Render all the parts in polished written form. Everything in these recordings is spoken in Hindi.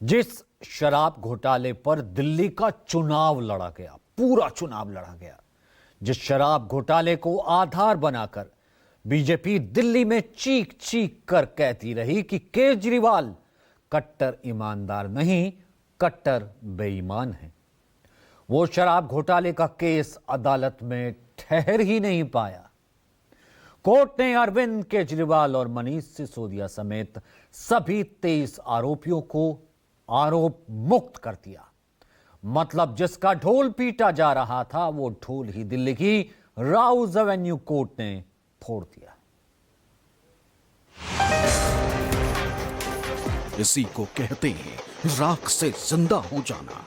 जिस शराब घोटाले पर दिल्ली का चुनाव लड़ा गया, पूरा चुनाव लड़ा गया, जिस शराब घोटाले को आधार बनाकर बीजेपी दिल्ली में चीख चीख कर कहती रही कि केजरीवाल कट्टर ईमानदार नहीं, कट्टर बेईमान है। वो शराब घोटाले का केस अदालत में ठहर ही नहीं पाया। कोर्ट ने अरविंद केजरीवाल और मनीष सिसोदिया समेत सभी 23 आरोपियों को आरोप मुक्त कर दिया। मतलब जिसका ढोल पीटा जा रहा था वो ढोल ही दिल्ली की राउज एवेन्यू कोर्ट ने फोड़ दिया। इसी को कहते हैं राख से जिंदा हो जाना,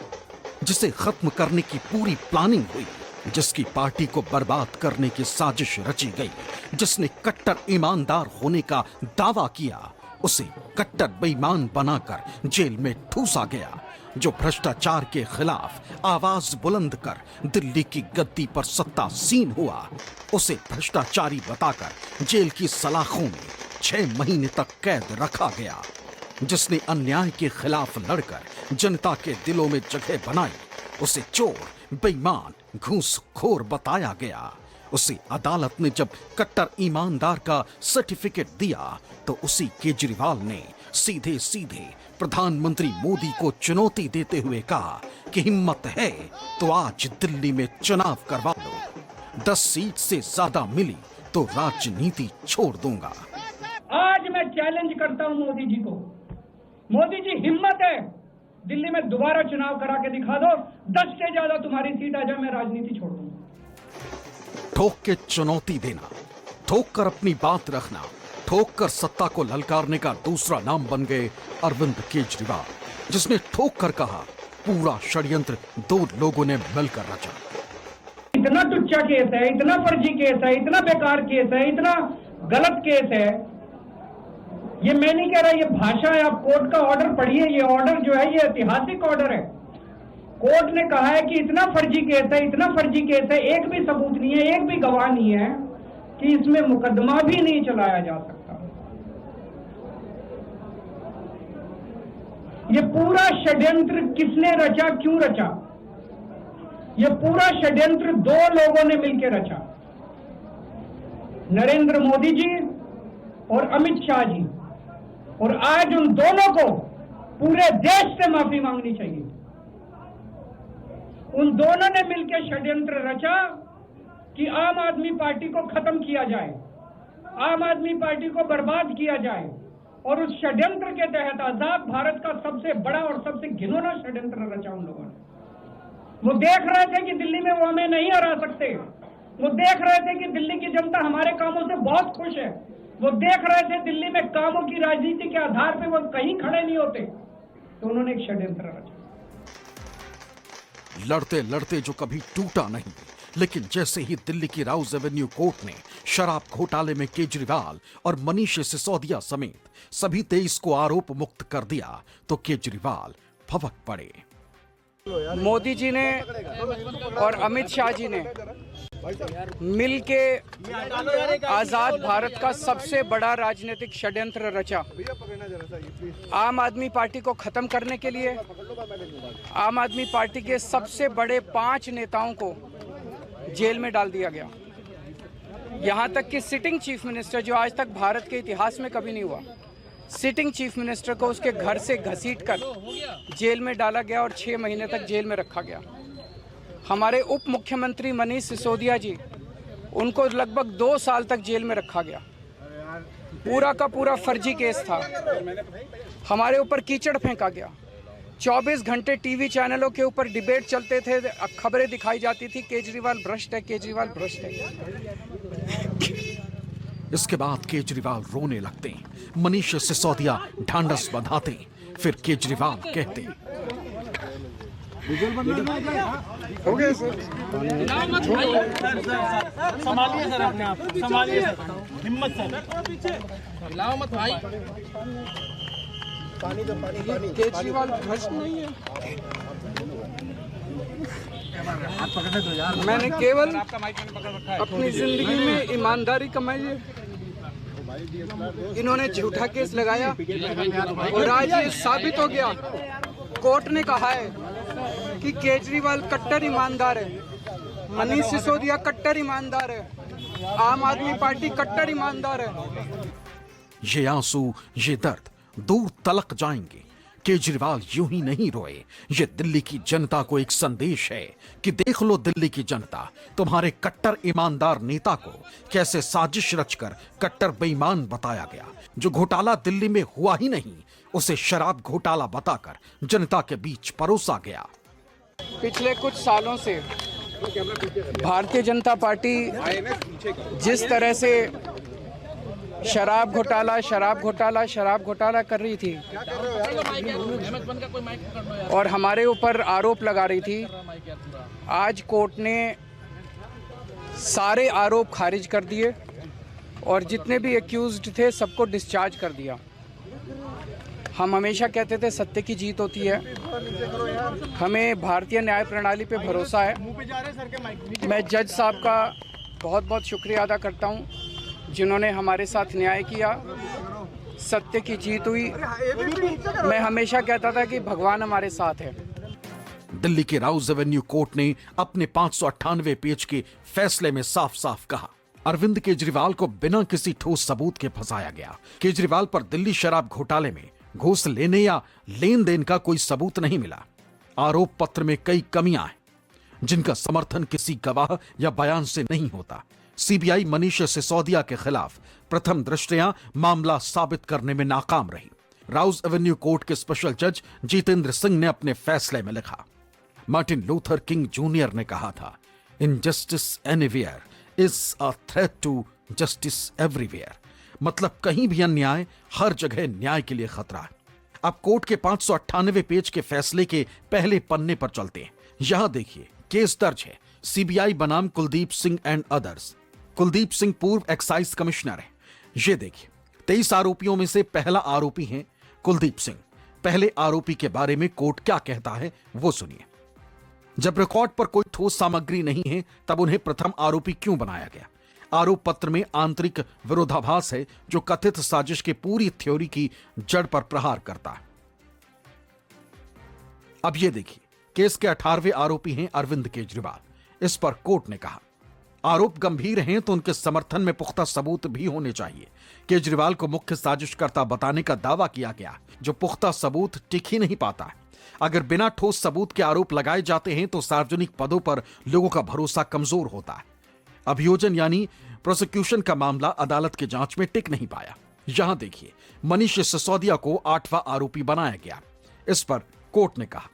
जिसे खत्म करने की पूरी प्लानिंग हुई, जिसकी पार्टी को बर्बाद करने की साजिश रची गई, जिसने कट्टर ईमानदार होने का दावा किया, उसे कट्टर बेईमान बनाकर जेल में ठूसा गया। जो भ्रष्टाचार के खिलाफ आवाज बुलंद कर दिल्ली की गद्दी पर सत्तासीन हुआ, उसे भ्रष्टाचारी बताकर जेल की सलाखों में 6 महीने तक कैद रखा गया। जिसने अन्याय के खिलाफ लड़कर जनता के दिलों में जगह बनाई, उसे चोर, बेईमान, घूसखोर बताया गया। उसे अदालत ने जब कट्टर ईमानदार का सर्टिफिकेट दिया तो उसी केजरीवाल ने सीधे सीधे प्रधानमंत्री मोदी को चुनौती देते हुए कहा कि हिम्मत है तो आज दिल्ली में चुनाव करवा लो, 10 सीट से ज्यादा मिली तो राजनीति छोड़ दूंगा। आज मैं चैलेंज करता हूं मोदी जी को, मोदी जी हिम्मत है दिल्ली में दोबारा चुनाव करा के दिखा दो, 10 से ज्यादा तुम्हारी सीट आ जाए, मैं राजनीति छोड़ दूंगा। ठोक के चुनौती देना, ठोक कर अपनी बात रखना, ठोक कर सत्ता को ललकारने का दूसरा नाम बन गए अरविंद केजरीवाल, जिसने ठोक कर कहा पूरा षड्यंत्र 2 लोगों ने मिलकर रचा। इतना टुच्चा केस है, इतना फर्जी केस है, इतना बेकार केस है, इतना गलत केस है। ये मैं नहीं कह रहा, ये भाषा है। आप कोर्ट का ऑर्डर पढ़िए। ये ऑर्डर जो है ये ऐतिहासिक ऑर्डर है। कोर्ट ने कहा है कि इतना फर्जी केस है, इतना फर्जी केस है, एक भी सबूत नहीं है, एक भी गवाह नहीं है कि इसमें मुकदमा भी नहीं चलाया जा सकता। ये पूरा षड्यंत्र किसने रचा, क्यों रचा? ये पूरा षड्यंत्र 2 लोगों ने मिलकर रचा, नरेंद्र मोदी जी और अमित शाह जी। और आज उन दोनों को पूरे देश से माफी मांगनी चाहिए। उन दोनों ने मिलकर षड्यंत्र रचा कि आम आदमी पार्टी को खत्म किया जाए, आम आदमी पार्टी को बर्बाद किया जाए। और उस षड्यंत्र के तहत आजाद भारत का सबसे बड़ा और सबसे घिनौना षड्यंत्र रचा उन लोगों ने। वो देख रहे थे कि दिल्ली में वो हमें नहीं हरा सकते। वो देख रहे थे कि दिल्ली की जनता हमारे कामों से बहुत खुश है। वो देख रहे थे दिल्ली में कामों की राजनीति के आधार पर वो कहीं खड़े नहीं होते, तो उन्होंने एक षड्यंत्र रचा। लड़ते लड़ते जो कभी टूटा नहीं, लेकिन जैसे ही दिल्ली की राउज एवेन्यू कोर्ट ने शराब घोटाले में केजरीवाल और मनीष सिसोदिया समेत सभी 23 को आरोप मुक्त कर दिया तो केजरीवाल भभक पड़े। मोदी जी ने और अमित शाह जी ने मिलके आजाद भारत का सबसे बड़ा राजनीतिक षड्यंत्र रचा। आम आदमी पार्टी को खत्म करने के लिए आम आदमी पार्टी के सबसे बड़े 5 नेताओं को जेल में डाल दिया गया। यहां तक कि सिटिंग चीफ मिनिस्टर, जो आज तक भारत के इतिहास में कभी नहीं हुआ, सिटिंग चीफ मिनिस्टर को उसके घर से घसीटकर जेल में डाला गया और 6 महीने तक जेल में रखा गया। हमारे उप मुख्यमंत्री मनीष सिसोदिया जी, उनको लगभग 2 साल तक जेल में रखा गया। पूरा का पूरा फर्जी केस था। हमारे ऊपर कीचड़ फेंका गया। 24 घंटे टीवी चैनलों के ऊपर डिबेट चलते थे, खबरें दिखाई जाती थी केजरीवाल भ्रष्ट है, केजरीवाल भ्रष्ट है। इसके बाद केजरीवाल रोने लगते, मनीष सिसोदिया ढांढस बंधाते, फिर केजरीवाल कहते हो गया सर, संभालिए सर, अपने आप संभालिए सर, हिम्मत सर, हिलाओ मत भाई। केजरीवाल भ्रष्ट नहीं है। मैंने केवल अपनी जिंदगी में ईमानदारी कमाई है। इन्होंने झूठा केस लगाया और आज ये साबित हो गया। कोर्ट ने कहा है कि केजरीवाल कट्टर ईमानदार है, मनीष सिसोदिया कट्टर ईमानदार है, आम आदमी पार्टी कट्टर ईमानदार है। ये आंसू, ये दर्द दूर तलक जाएंगे। केजरीवाल यूं ही नहीं रोए। ये दिल्ली की जनता को एक संदेश है कि देख लो दिल्ली की जनता, तुम्हारे कट्टर ईमानदार नेता को कैसे साजिश रचकर कट्टर बेईमान बताया गया। जो घोटाला दिल्ली में हुआ ही नहीं, उसे शराब घोटाला बताकर जनता के बीच परोसा गया। पिछले कुछ सालों से भारतीय जनता पार्टी जिस तरह से शराब घोटाला कर रही थी और हमारे ऊपर आरोप लगा रही थी, आज कोर्ट ने सारे आरोप खारिज कर दिए और जितने भी एक्यूज्ड थे सबको डिस्चार्ज कर दिया। हम हमेशा कहते थे सत्य की जीत होती है, हमें भारतीय न्याय प्रणाली पे भरोसा है। मैं जज साहब का बहुत बहुत शुक्रिया अदा करता हूँ जिन्होंने हमारे साथ न्याय किया, सत्य की जीत हुई। मैं हमेशा कहता था कि भगवान हमारे साथ है। दिल्ली के राउज एवेन्यू कोर्ट ने अपने 598 पेज के फैसले में साफ साफ कहा, अरविंद केजरीवाल को बिना किसी ठोस सबूत के फंसाया गया। केजरीवाल पर दिल्ली शराब घोटाले में घूस लेने या लेन देन का कोई सबूत नहीं मिला। आरोप पत्र में कई कमियां हैं जिनका समर्थन किसी गवाह या बयान से नहीं होता। सीबीआई मनीष सिसोदिया के खिलाफ प्रथम दृष्टया मामला साबित करने में नाकाम रही। राउज एवेन्यू कोर्ट के स्पेशल जज जितेंद्र सिंह ने अपने फैसले में लिखा, मार्टिन लूथर किंग जूनियर ने कहा था, injustice anywhere is a threat to justice everywhere. मतलब कहीं भी अन्याय, हर जगह न्याय के लिए खतरा है। अब कोर्ट के 598 पेज के फैसले के पहले पन्ने पर चलते हैं। यहां देखिए, केस दर्ज है सीबीआई बनाम कुलदीप सिंह एंड अदर्स। कुलदीप सिंह पूर्व एक्साइज कमिश्नर है। ये देखिए, 23 आरोपियों में से पहला आरोपी है कुलदीप सिंह। पहले आरोपी के बारे में कोर्ट क्या कहता है वो सुनिए। जब रिकॉर्ड पर कोई ठोस सामग्री नहीं है तब उन्हें प्रथम आरोपी क्यों बनाया गया? आरोप पत्र में आंतरिक विरोधाभास है जो कथित साजिश के पूरी थ्योरी की जड़ पर प्रहार करता है। अब यह देखिए, केस के 18वें आरोपी हैं अरविंद केजरीवाल। इस पर कोर्ट ने कहा, आरोप गंभीर हैं तो उनके समर्थन में पुख्ता सबूत भी होने चाहिए। केजरीवाल को मुख्य साजिशकर्ता बताने का दावा किया गया, जो पुख्ता सबूत टिक ही नहीं पाता है। अगर बिना ठोस सबूत के आरोप लगाए जाते हैं तो सार्वजनिक पदों पर लोगों का भरोसा कमजोर होता है। अभियोजन यानी प्रोसिक्यूशन का मामला अदालत की जांच में टिक नहीं पाया। यहां देखिए, मनीष सिसोदिया को 8वां आरोपी बनाया गया। इस पर कोर्ट ने कहा,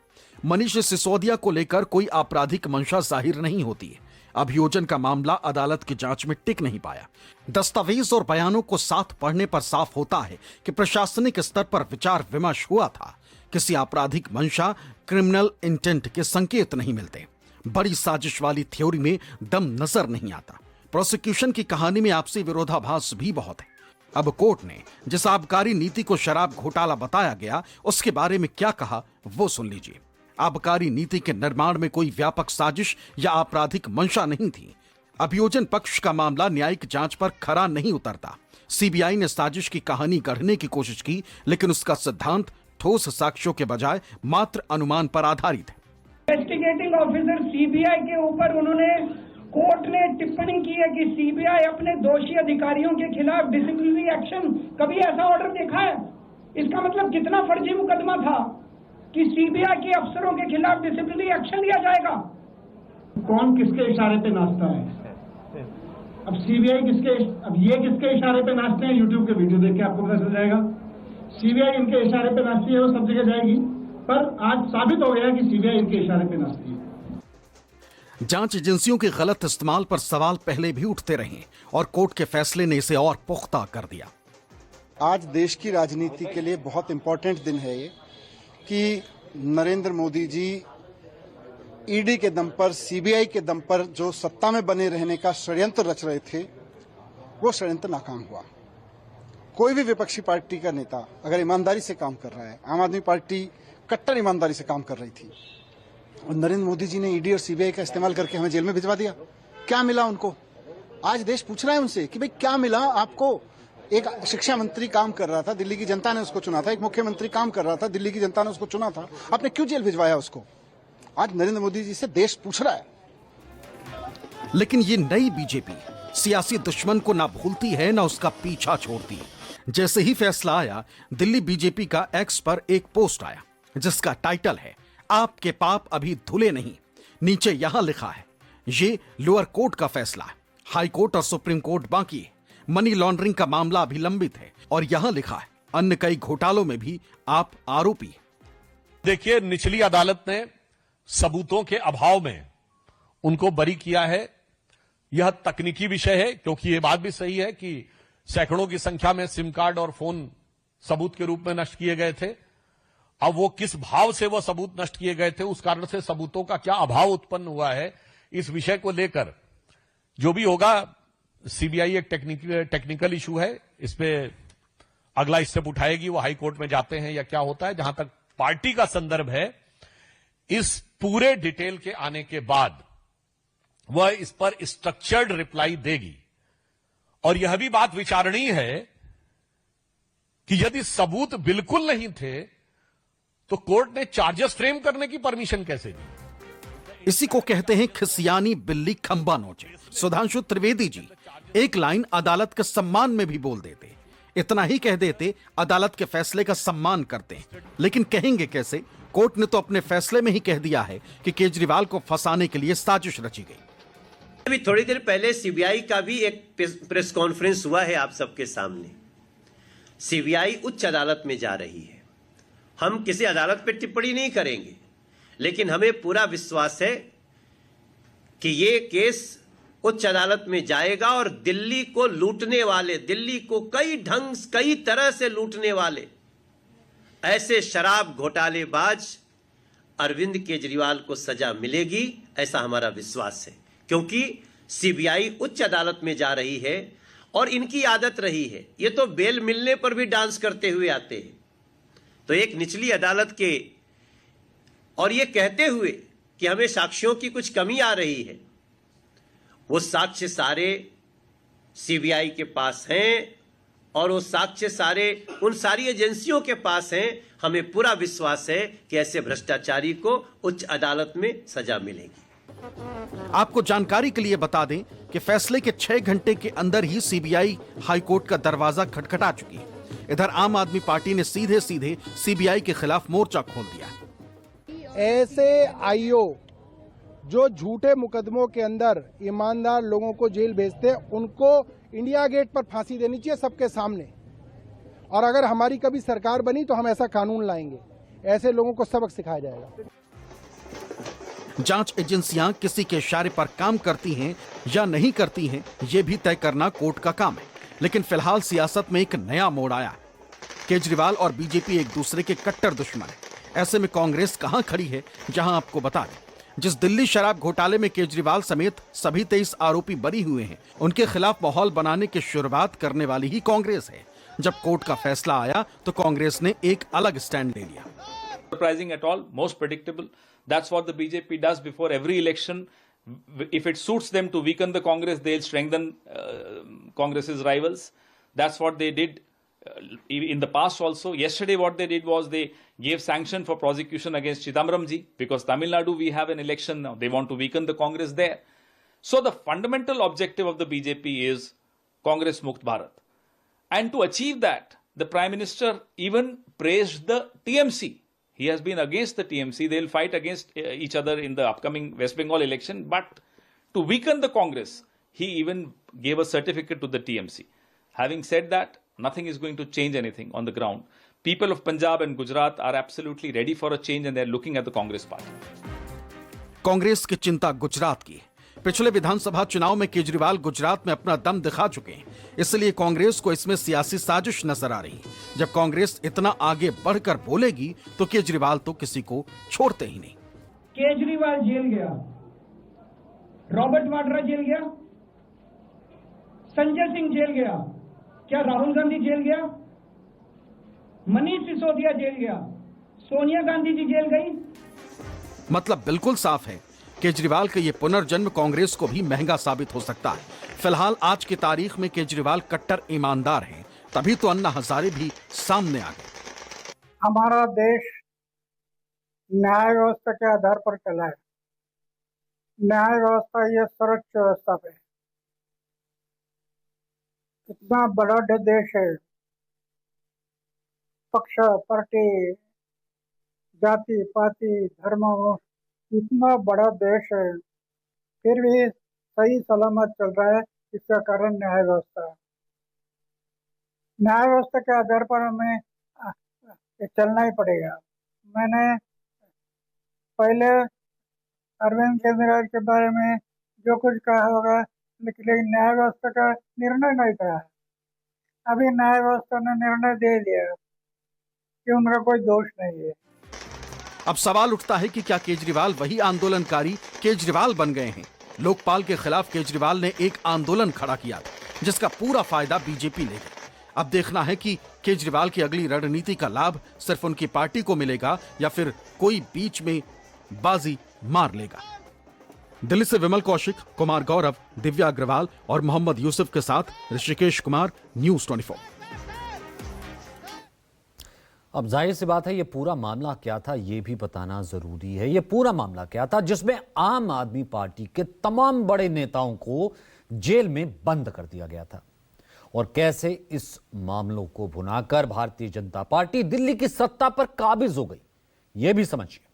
मनीष सिसोदिया को लेकर कोई आपराधिक मंशा जाहिर नहीं होती है। अभियोजन का मामला अदालत की जांच में टिक नहीं पाया। दस्तावेज और बयानों को साथ पढ़ने पर साफ होता है कि प्रशासनिक स्तर पर विचार विमर्श हुआ था। किसी आपराधिक मंशा, क्रिमिनल इंटेंट के संकेत नहीं मिलते। बड़ी साजिश वाली थ्योरी में दम नजर नहीं आता। प्रोसिक्यूशन की कहानी में आपसी विरोधाभास भी बहुत है। अब कोर्ट ने जिस आबकारी नीति को शराब घोटाला बताया गया, उसके बारे में क्या कहा वो सुन लीजिए। आबकारी नीति के निर्माण में कोई व्यापक साजिश या आपराधिक मंशा नहीं थी। अभियोजन पक्ष का मामला न्यायिक जांच पर खरा नहीं उतरता। सीबीआई ने साजिश की कहानी गढ़ने की कोशिश की, लेकिन उसका सिद्धांत ठोस साक्ष्यों के बजाय मात्र अनुमान पर आधारित है। इन्वेस्टिगेटिंग ऑफिसर सीबीआई के ऊपर उन्होंने, कोर्ट ने टिप्पणी की है कि सीबीआई अपने दोषी अधिकारियों के खिलाफ डिसिप्लिनरी एक्शन, कभी ऐसा ऑर्डर देखा है? इसका मतलब कितना फर्जी मुकदमा था कि सीबीआई के अफसरों के खिलाफ डिसिप्लिनरी एक्शन लिया जाएगा। कौन किसके इशारे पे नाचता है? अब सीबीआई ये किसके इशारे पे नाचते हैं? यूट्यूब के वीडियो देख के आपको पता चल जाएगा। सीबीआई इनके इशारे पे नाचती है, वो सब जगह जाएगी, पर आज साबित हो गया कि सीबीआई इनके इशारे पे नाचती है। जांच एजेंसियों के गलत इस्तेमाल पर सवाल पहले भी उठते रहे और कोर्ट के फैसले ने इसे और पुख्ता कर दिया। आज देश की राजनीति के लिए बहुत इंपॉर्टेंट दिन है ये कि नरेंद्र मोदी जी ईडी के दम पर, सीबीआई के दम पर जो सत्ता में बने रहने का षड्यंत्र रच रहे थे, वो षड्यंत्र नाकाम हुआ। कोई भी विपक्षी पार्टी का नेता अगर ईमानदारी से काम कर रहा है, आम आदमी पार्टी कट्टर ईमानदारी से काम कर रही थी, और नरेंद्र मोदी जी ने ईडी और सीबीआई का इस्तेमाल करके हमें जेल में भिजवा दिया। क्या मिला उनको? आज देश पूछ रहा है उनसे कि भाई क्या मिला आपको? एक शिक्षा मंत्री काम कर रहा था, दिल्ली की जनता ने उसको चुना था। एक मुख्यमंत्री काम कर रहा था, दिल्ली की जनता ने उसको चुना था। आपने क्यों जेल भिजवाया उसको? आज नरेंद्र मोदी जी से देश पूछ रहा है। लेकिन ये नई बीजेपी सियासी दुश्मन को ना भूलती है ना उसका पीछा छोड़ती। जैसे ही फैसला आया, दिल्ली बीजेपी का एक्स पर एक पोस्ट आया जिसका टाइटल है आपके पाप अभी धुले नहीं। नीचे यहां लिखा है ये लोअर कोर्ट का फैसला है, हाई कोर्ट और सुप्रीम कोर्ट बाकी है। मनी लॉन्ड्रिंग का मामला अभी लंबित है और यहां लिखा है अन्य कई घोटालों में भी आप आरोपी। देखिए, निचली अदालत ने सबूतों के अभाव में उनको बरी किया है। यह तकनीकी विषय है, क्योंकि यह बात भी सही है कि सैकड़ों की संख्या में सिम कार्ड और फोन सबूत के रूप में नष्ट किए गए थे। अब वो किस भाव से वो सबूत नष्ट किए गए थे, उस कारण से सबूतों का क्या अभाव उत्पन्न हुआ है, इस विषय को लेकर जो भी होगा, सीबीआई एक टेक्निकल इशू है, इस पे अगला स्टेप उठाएगी। वो हाई कोर्ट में जाते हैं या क्या होता है। जहां तक पार्टी का संदर्भ है, इस पूरे डिटेल के आने के बाद वह इस पर स्ट्रक्चर्ड रिप्लाई देगी। और यह भी बात विचारणीय है कि यदि सबूत बिल्कुल नहीं थे तो कोर्ट ने चार्जेस फ्रेम करने की परमिशन कैसे दी? इसी को कहते हैं खिसियानी बिल्ली खंबा नोचे। सुधांशु त्रिवेदी जी एक लाइन अदालत के सम्मान में भी बोल देते, इतना ही कह देते अदालत के फैसले का सम्मान करते हैं। लेकिन कहेंगे कैसे? कोर्ट ने तो अपने फैसले में ही कह दिया है कि केजरीवाल को फंसाने के लिए साजिश रची गई। अभी थोड़ी देर पहले सीबीआई का भी एक प्रेस कॉन्फ्रेंस हुआ है आप सबके सामने। सीबीआई उच्च अदालत में जा रही है। हम किसी अदालत पर टिप्पणी नहीं करेंगे, लेकिन हमें पूरा विश्वास है कि ये केस उच्च अदालत में जाएगा और दिल्ली को लूटने वाले, दिल्ली को कई ढंग कई तरह से लूटने वाले ऐसे शराब घोटालेबाज अरविंद केजरीवाल को सजा मिलेगी, ऐसा हमारा विश्वास है। क्योंकि सीबीआई उच्च अदालत में जा रही है और इनकी आदत रही है, ये तो बेल मिलने पर भी डांस करते हुए आते हैं। तो एक निचली अदालत के और ये कहते हुए कि हमें साक्ष्यों की कुछ कमी आ रही है, वो साक्ष्य सारे सीबीआई के पास हैं और वो साक्ष्य सारे उन सारी एजेंसियों के पास हैं। हमें पूरा विश्वास है कि ऐसे भ्रष्टाचारी को उच्च अदालत में सजा मिलेगी। आपको जानकारी के लिए बता दें कि फैसले के 6 घंटे के अंदर ही सीबीआई हाईकोर्ट का दरवाजा खटखटा चुकी है। इधर आम आदमी पार्टी ने सीधे सीधे सीबीआई के खिलाफ मोर्चा खोल दिया। ऐसे आईओ जो झूठे मुकदमों के अंदर ईमानदार लोगों को जेल भेजते हैं, उनको इंडिया गेट पर फांसी देनी चाहिए सबके सामने। और अगर हमारी कभी सरकार बनी तो हम ऐसा कानून लाएंगे, ऐसे लोगों को सबक सिखाया जाएगा। जांच एजेंसियां किसी के इशारे पर काम करती हैं या नहीं करती हैं, यह भी तय करना कोर्ट का काम है। लेकिन फिलहाल सियासत में एक नया मोड़ आया है। केजरीवाल और बीजेपी एक दूसरे के कट्टर दुश्मन है। ऐसे में कांग्रेस कहां खड़ी है? जहां आपको बता दें, जिस दिल्ली शराब घोटाले में केजरीवाल समेत सभी 23 आरोपी बरी हुए हैं, उनके खिलाफ माहौल बनाने की शुरुआत करने वाली ही कांग्रेस है। जब कोर्ट का फैसला आया तो कांग्रेस ने एक अलग स्टैंड ले लिया। Surprising at all, most predictable. That's what the BJP does before every election. If it suits them to weaken the Congress, they'll strengthen Congress's rivals. That's what they did in the past also. Yesterday what they did was they gave sanction for prosecution against Chidambaram ji, because Tamil Nadu we have an election now. They want to weaken the Congress there. So the fundamental objective of the BJP is Congress Mukt Bharat. And to achieve that, the Prime Minister even praised the TMC. He has been against the TMC. They'll fight against each other in the upcoming West Bengal election. But to weaken the Congress, he even gave a certificate to the TMC. Having said that, nothing is going to change anything on the ground. People of Punjab and Gujarat are absolutely ready for a change and they're looking at the Congress party. Congress की चिंता गुजरात की। पिछले विधानसभा चुनाव में केजरीवाल गुजरात में अपना दम दिखा चुके हैं, इसलिए कांग्रेस को इसमें सियासी साजिश नजर आ रही। जब कांग्रेस इतना आगे बढ़कर बोलेगी तो केजरीवाल तो किसी को छोड़ते ही नहीं। केजरीवाल जेल गया, रॉबर्ट वाड्रा जेल गया, संजय सिंह जेल गया, क्या राहुल गांधी जेल गया? मनीष सिसोदिया जेल गया, सोनिया गांधी जी जेल गई। मतलब बिल्कुल साफ है, केजरीवाल का ये पुनर्जन्म कांग्रेस को भी महंगा साबित हो सकता है। फिलहाल आज की तारीख में केजरीवाल कट्टर ईमानदार हैं, तभी तो अन्ना हजारे भी सामने आ गए। हमारा देश न्याय व्यवस्था के आधार पर चला है। न्याय व्यवस्था ये सर्वोच्च व्यवस्था पे इतना बड़ा देश है, पक्ष पार्टी जाति पाति धर्म इतना बड़ा देश है, फिर भी सही सलामत चल रहा है। इसका कारण न्याय व्यवस्था। न्याय व्यवस्था के आधार पर हमें चलना ही पड़ेगा। मैंने पहले अरविंद केजरीवाल के बारे में जो कुछ कहा होगा, लेकिन न्याय व्यवस्था का निर्णय नहीं कहा। अभी न्याय व्यवस्था ने निर्णय दे दिया कि उनका कोई दोष नहीं है। अब सवाल उठता है कि क्या केजरीवाल वही आंदोलनकारी केजरीवाल बन गए हैं? लोकपाल के खिलाफ केजरीवाल ने एक आंदोलन खड़ा किया था, जिसका पूरा फायदा बीजेपी ले गई। अब देखना है कि केजरीवाल की अगली रणनीति का लाभ सिर्फ उनकी पार्टी को मिलेगा या फिर कोई बीच में बाजी मार लेगा। दिल्ली से विमल कौशिक, कुमार गौरव, दिव्या अग्रवाल और मोहम्मद यूसुफ के साथ ऋषिकेश कुमार, न्यूज़ 24। अब जाहिर सी बात है, ये पूरा मामला क्या था ये भी बताना जरूरी है। ये पूरा मामला क्या था जिसमें आम आदमी पार्टी के तमाम बड़े नेताओं को जेल में बंद कर दिया गया था, और कैसे इस मामलों को भुनाकर भारतीय जनता पार्टी दिल्ली की सत्ता पर काबिज हो गई, यह भी समझिए।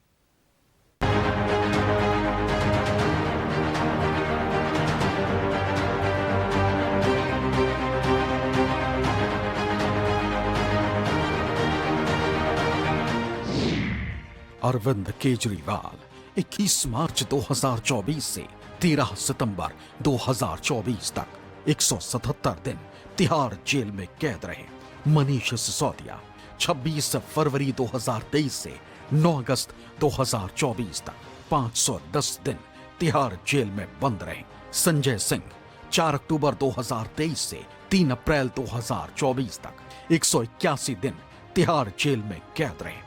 अरविंद केजरीवाल 21 मार्च 2024 से 13 सितंबर 2024 तक 177 दिन तिहाड़ जेल में कैद रहे। मनीष सिसोदिया 26 फरवरी 2023 से 9 अगस्त 2024 तक 510 दिन तिहाड़ जेल में बंद रहे। संजय सिंह 4 अक्टूबर 2023 से 3 अप्रैल 2024 तक 181 दिन तिहाड़ जेल में कैद रहे।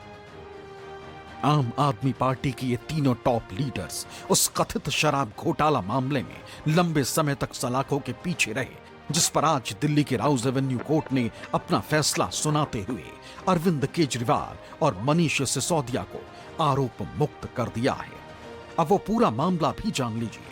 आम आदमी पार्टी की ये तीनों टॉप लीडर्स उस कथित शराब घोटाला मामले में लंबे समय तक सलाखों के पीछे रहे, जिस पर आज दिल्ली के राउज एवेन्यू कोर्ट ने अपना फैसला सुनाते हुए अरविंद केजरीवाल और मनीष सिसोदिया को आरोप मुक्त कर दिया है। अब वो पूरा मामला भी जान लीजिए।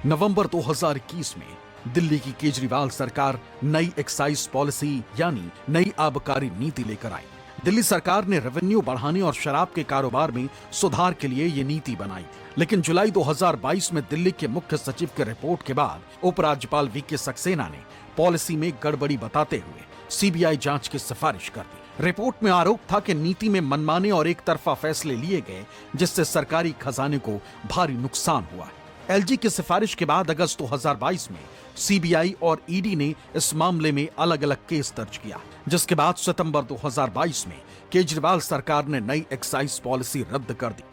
नवंबर 2021 में दिल्ली की केजरीवाल सरकार नई एक्साइज पॉलिसी यानी नई आबकारी नीति लेकर आई। दिल्ली सरकार ने रेवेन्यू बढ़ाने और शराब के कारोबार में सुधार के लिए ये नीति बनाई थी, लेकिन जुलाई 2022 में दिल्ली के मुख्य सचिव के रिपोर्ट के बाद उपराज्यपाल वीके सक्सेना ने पॉलिसी में गड़बड़ी बताते हुए सीबीआई जांच की सिफारिश कर दी। रिपोर्ट में आरोप था कि नीति में मनमाने और एक तरफा फैसले लिए गए, जिससे सरकारी खजाने को भारी नुकसान हुआ। एलजी की सिफारिश के बाद अगस्त 2022 में सीबीआई और ईडी ने इस मामले में अलग अलग केस दर्ज किया, जिसके बाद सितंबर 2022 में केजरीवाल सरकार ने नई एक्साइज पॉलिसी रद्द कर दी।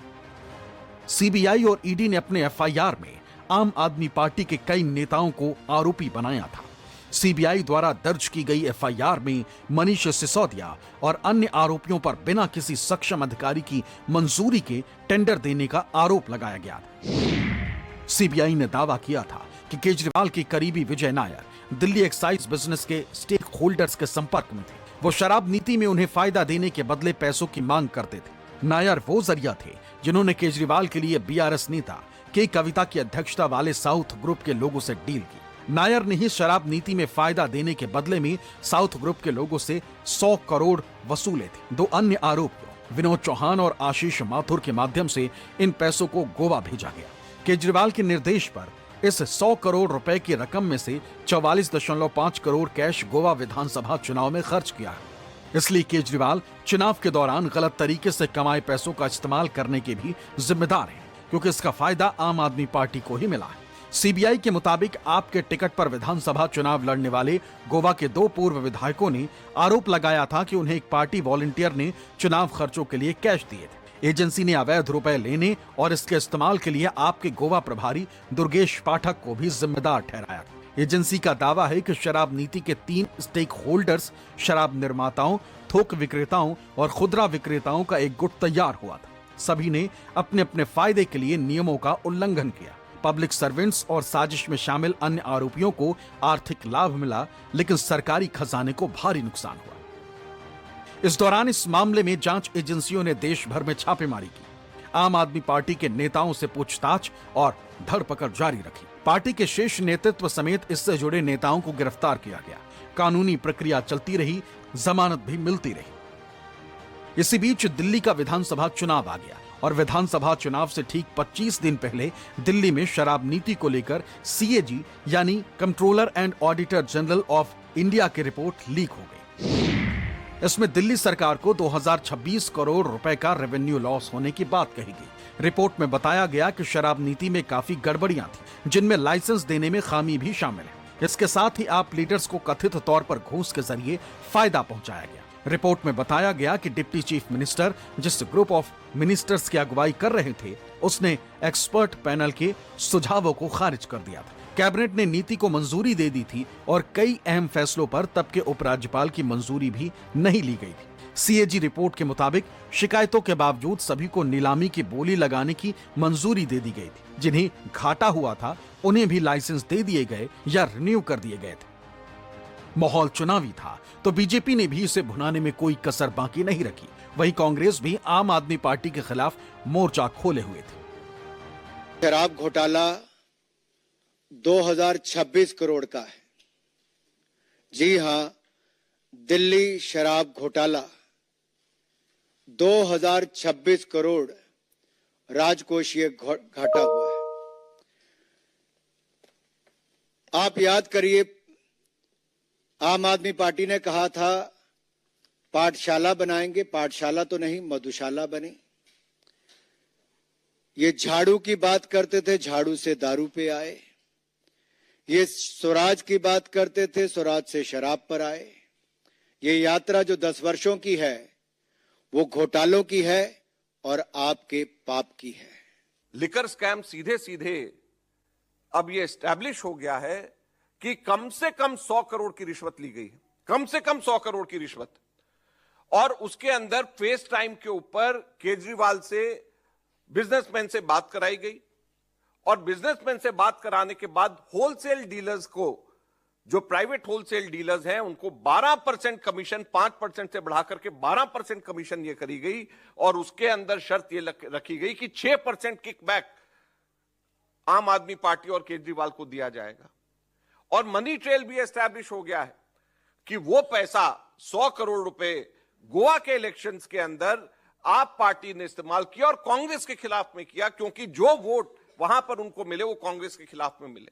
सीबीआई और ईडी ने अपने एफआईआर में आम आदमी पार्टी के कई नेताओं को आरोपी बनाया था। सीबीआई द्वारा दर्ज की गई एफआईआर में मनीष सिसोदिया और अन्य आरोपियों पर बिना किसी सक्षम अधिकारी की मंजूरी के टेंडर देने का आरोप लगाया गया था। सीबीआई ने दावा किया था कि केजरीवाल के करीबी विजय नायर दिल्ली एक्साइज बिजनेस के स्टेक होल्डर्स के संपर्क में थे। वो शराब नीति में उन्हें फायदा देने के बदले पैसों की मांग करते थे। नायर वो जरिया थे जिन्होंने केजरीवाल के लिए बीआरएस नेता के कविता की अध्यक्षता वाले साउथ ग्रुप के लोगों से डील की। नायर ने ही शराब नीति में फायदा देने के बदले में साउथ ग्रुप के लोगों से 100 करोड़ वसूले थे। दो अन्य आरोपियों विनोद चौहान और आशीष माथुर के माध्यम से इन पैसों को गोवा भेजा गया। केजरीवाल के निर्देश पर इस 100 करोड़ रुपए की रकम में से 44.5 करोड़ कैश गोवा विधानसभा चुनाव में खर्च किया। इसलिए केजरीवाल चुनाव के दौरान गलत तरीके से कमाए पैसों का इस्तेमाल करने के भी जिम्मेदार हैं, क्योंकि इसका फायदा आम आदमी पार्टी को ही मिला है। सीबीआई के मुताबिक आपके टिकट पर विधानसभा चुनाव लड़ने वाले गोवा के 2 पूर्व विधायकों ने आरोप लगाया था कि उन्हें एक पार्टी वॉलंटियर ने चुनाव खर्चों के लिए कैश दिए थे। एजेंसी ने अवैध रुपए लेने और इसके इस्तेमाल के लिए आपके गोवा प्रभारी दुर्गेश पाठक को भी जिम्मेदार ठहराया। एजेंसी का दावा है कि शराब नीति के 3 स्टेक होल्डर्स शराब निर्माताओं, थोक विक्रेताओं और खुदरा विक्रेताओं का एक गुट तैयार हुआ था। सभी ने अपने अपने फायदे के लिए नियमों का उल्लंघन किया। पब्लिक सर्वेंट्स और साजिश में शामिल अन्य आरोपियों को आर्थिक लाभ मिला, लेकिन सरकारी खजाने को भारी नुकसान हुआ। इस दौरान इस मामले में जांच एजेंसियों ने देश भर में छापेमारी की, आम आदमी पार्टी के नेताओं से पूछताछ और धरपकड़ जारी रखी। पार्टी के शीर्ष नेतृत्व समेत इससे जुड़े नेताओं को गिरफ्तार किया गया। कानूनी प्रक्रिया चलती रही, जमानत भी मिलती रही। इसी बीच दिल्ली का विधानसभा चुनाव आ गया और विधानसभा चुनाव से ठीक 25 दिन पहले दिल्ली में शराब नीति को लेकर सीएजी यानी controller and auditor general of India की रिपोर्ट लीक हो गई। इसमें दिल्ली सरकार को 2026 करोड़ रुपए का रेवेन्यू लॉस होने की बात कही गई। रिपोर्ट में बताया गया कि शराब नीति में काफी गड़बड़ियां थी, जिनमें लाइसेंस देने में खामी भी शामिल है। इसके साथ ही आप लीडर्स को कथित तौर पर घूस के जरिए फायदा पहुंचाया गया। रिपोर्ट में बताया गया कि डिप्टी चीफ मिनिस्टर जिस ग्रुप ऑफ मिनिस्टर्स की अगुवाई कर रहे थे, उसने एक्सपर्ट पैनल के सुझावों को खारिज कर दिया था। कैबिनेट ने नीति को मंजूरी दे दी थी और कई अहम फैसलों पर तब के उपराज्यपाल की मंजूरी भी नहीं ली गई थी। सीएजी रिपोर्ट के मुताबिक शिकायतों के बावजूद सभी को नीलामी की बोली लगाने की मंजूरी दे दी गई थी। जिन्हें घाटा हुआ था उन्हें भी लाइसेंस दे दिए गए या रिन्यू कर दिए गए थे। माहौल चुनावी था तो बीजेपी ने भी इसे भुनाने में कोई कसर बाकी नहीं रखी। वहीं कांग्रेस भी आम आदमी पार्टी के खिलाफ मोर्चा खोले हुए थे। शराब घोटाला 2026 करोड़ का है। जी हां, दिल्ली शराब घोटाला 2026 करोड़ राजकोषीय घाटा हुआ है। आप याद करिए, आम आदमी पार्टी ने कहा था पाठशाला बनाएंगे, पाठशाला तो नहीं मधुशाला बनी। ये झाड़ू की बात करते थे, झाड़ू से दारू पे आए। ये स्वराज की बात करते थे, स्वराज से शराब पर आए। ये यात्रा जो 10 वर्षों की है वो घोटालों की है और आपके पाप की है। लिकर स्कैम सीधे सीधे अब ये एस्टैब्लिश हो गया है कि कम से कम 100 करोड़ की रिश्वत ली गई है, कम से कम 100 करोड़ की रिश्वत। और उसके अंदर फेस टाइम के ऊपर केजरीवाल से बिजनेसमैन से बात कराई गई और बिजनेसमैन से बात कराने के बाद होलसेल डीलर्स को, जो प्राइवेट होलसेल डीलर्स हैं, उनको 12% कमीशन 5% से बढ़ा करके 12% कमीशन ये करी गई। और उसके अंदर शर्त ये रखी गई कि 6% किकबैक आम आदमी पार्टी और केजरीवाल को दिया जाएगा। और मनी ट्रेल भी एस्टैब्लिश हो गया है कि वो पैसा 100 करोड़ रुपए गोवा के इलेक्शंस के अंदर आप पार्टी ने इस्तेमाल किया और कांग्रेस के खिलाफ में किया, क्योंकि जो वोट वहां पर उनको मिले वो कांग्रेस के खिलाफ में मिले।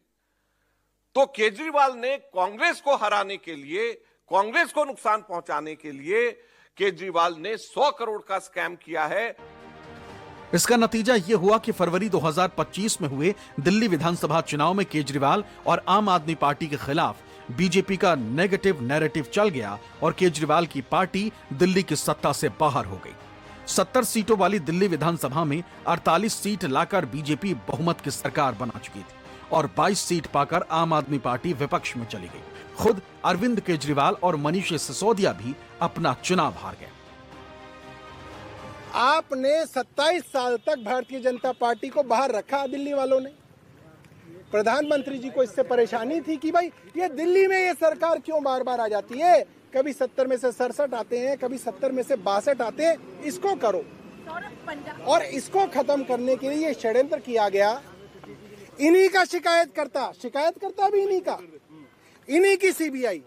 तो केजरीवाल ने कांग्रेस को हराने के लिए, कांग्रेस को नुकसान पहुंचाने के लिए केजरीवाल ने 100 करोड़ का स्कैम किया है। इसका नतीजा यह हुआ कि फरवरी 2025 में हुए दिल्ली विधानसभा चुनाव में केजरीवाल और आम आदमी पार्टी के खिलाफ बीजेपी का नेगेटिव नैरेटिव चल गया और केजरीवाल की पार्टी दिल्ली की सत्ता से बाहर हो गई। 70 सीटों वाली दिल्ली विधानसभा में 48 सीट लाकर बीजेपी बहुमत की सरकार बना चुकी थी और 22 सीट पाकर आम आदमी पार्टी विपक्ष में चली गई। खुद अरविंद केजरीवाल और मनीष सिसोदिया भी अपना चुनाव हार गए। आपने 27 साल तक भारतीय जनता पार्टी को बाहर रखा दिल्ली वालों ने। प्रधानमंत्री जी को इससे परेशानी थी कि भाई ये दिल्ली में ये सरकार क्यों बार बार आ जाती है, कभी 70 में से 67 आते हैं, कभी 70 में से 62 आते हैं, इसको करो। और इसको खत्म करने के लिए ये षड्यंत्र किया गया। इन्हीं का शिकायतकर्ता भी इन्हीं का, इन्हीं की सीबीआई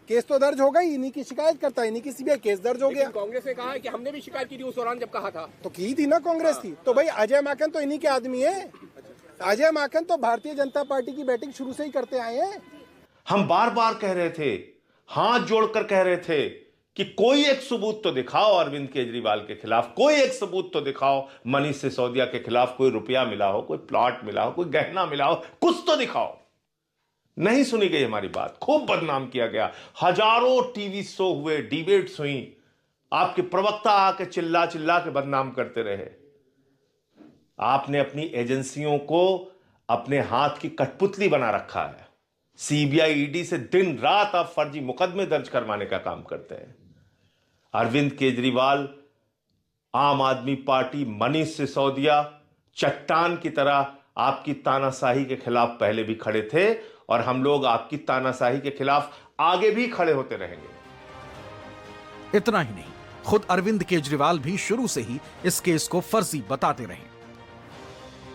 केस तो दर्ज हो गई, इन्हीं की शिकायत करता, इन्हीं की सीबीआई केस दर्ज हो गया। कांग्रेस ने कहा है कि हमने भी शिकायत की थी उस दौरान जब कहा था, तो की थी ना कांग्रेस थी। तो भाई अजय माकन तो इन्हीं के आदमी है। अजय माकन तो भारतीय जनता पार्टी की बैटिंग शुरू से ही करते आए हैं। हम बार बार कह रहे थे, हाथ जोड़कर कह रहे थे कि कोई एक सबूत तो दिखाओ अरविंद केजरीवाल के खिलाफ, कोई एक सबूत तो दिखाओ मनीष सिसोदिया के खिलाफ, कोई रुपया मिला हो, कोई प्लॉट मिला हो, कोई गहना मिला हो, कुछ तो दिखाओ। नहीं सुनी गई हमारी बात, खूब बदनाम किया गया। हजारों टीवी शो हुए, डिबेट्स हुई, आपके प्रवक्ता आके चिल्ला चिल्ला के बदनाम करते रहे। आपने अपनी एजेंसियों को अपने हाथ की कठपुतली बना रखा है। सीबीआई ईडी से दिन रात आप फर्जी मुकदमे दर्ज करवाने का काम करते हैं। अरविंद केजरीवाल, आम आदमी पार्टी, मनीष सिसोदिया चट्टान की तरह आपकी तानाशाही के खिलाफ पहले भी खड़े थे और हम लोग आपकी तानाशाही के खिलाफ आगे भी खड़े होते रहेंगे। इतना ही नहीं, खुद अरविंद केजरीवाल भी शुरू से ही इस केस को फर्जी बताते रहे।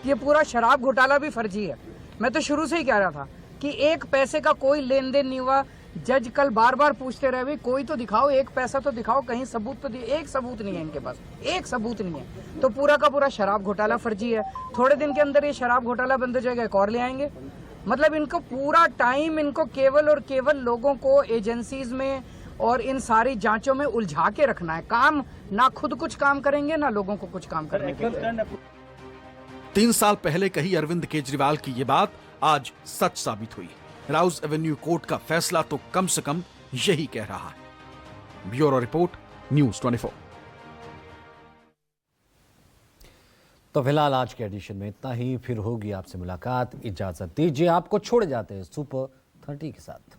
ये पूरा शराब घोटाला भी फर्जी है। मैं तो शुरू से ही कह रहा था कि एक पैसे का कोई लेन देन नहीं हुआ। जज कल बार बार पूछते रहे, भाई कोई तो दिखाओ, एक पैसा तो दिखाओ, कहीं सबूत तो एक सबूत नहीं है इनके पास, एक सबूत नहीं है। तो पूरा का पूरा शराब घोटाला फर्जी है। थोड़े दिन के अंदर ये शराब घोटाला बंद हो जाएगा, एक और ले आएंगे। मतलब इनको पूरा टाइम इनको केवल और केवल लोगों को एजेंसीज में और इन सारी जांचों में उलझा के रखना है। काम ना खुद कुछ काम करेंगे ना लोगों को कुछ काम करने के लिए। 3 साल पहले कही अरविंद केजरीवाल की ये बात आज सच साबित हुई। राउज एवेन्यू कोर्ट का फैसला तो कम से कम यही कह रहा है। Bureau report, news 24। तो फिलहाल आज के एडिशन में इतना ही। फिर होगी आपसे मुलाकात। इजाजत दीजिए, आपको छोड़ जाते हैं सुपर 30 के साथ।